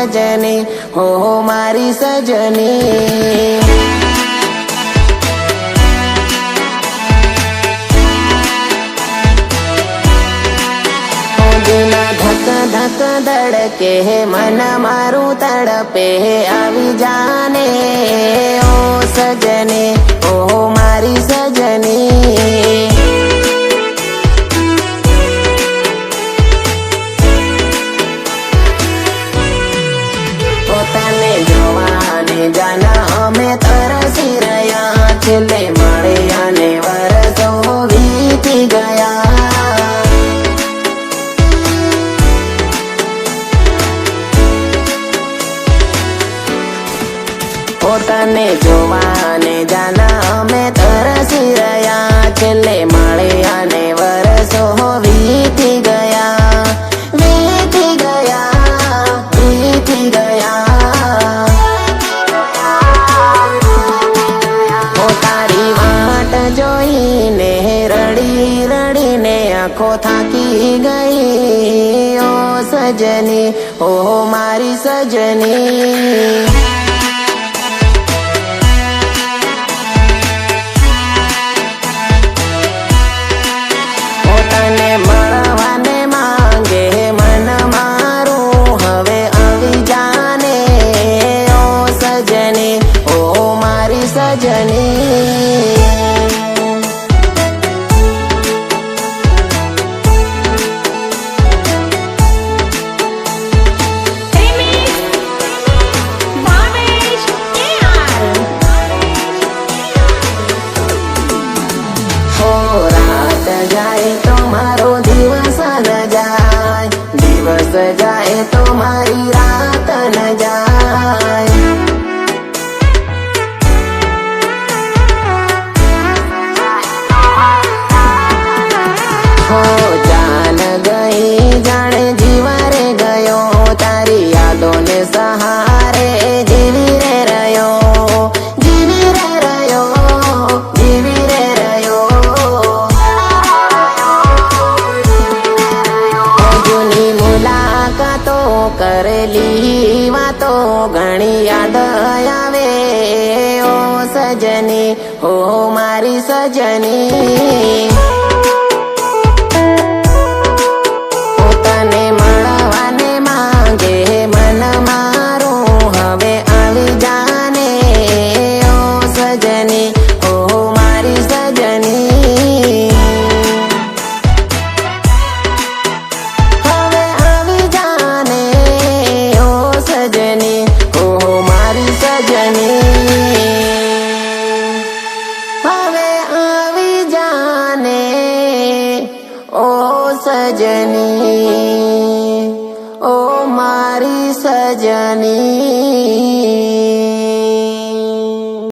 सजनी हो मारी सजनी। धक धक धड़के मन मारू तड़पे आवी जाने ओ सजनी ओ मारी सजनी। पोताने जोवाने जाना अमे तरसी रया छेल्ले मळ्या ने वरसो वीती गया। पोताने जोवाने जाना अमे तरसी रया छेल्ले मळ्या ने वरसो वीती गया वीती गया वीती गया। तारी वाट जोईने रड़ी रड़ीने आँखो थाकी गई ओ सजनी ओ मारी सजनी। मळवाने मांगे मन मारू हवे आवी जाने ओ सजनी ओ मारी सजनी। रात जाए तो मारो दिवस न जाए दिवस जाए तो मारी रात न जाए। हो जान गई जाने जीवरे गयो तारी यादों ने सहारे जीवी रे रयो जीवी रे रयो जीवी रे रयो। मुलाकातो करेली वातो घणी याद आवे ओ सजनी ओ मारी सजनी। पोताने मळवाने मांगे मन मारू हवे आवी जाने ओ सजनी ओ मारी सजनी। सजनी ओ मारी सजनी हवे आवी जाने ओ सजनी ओ मारी सजनी।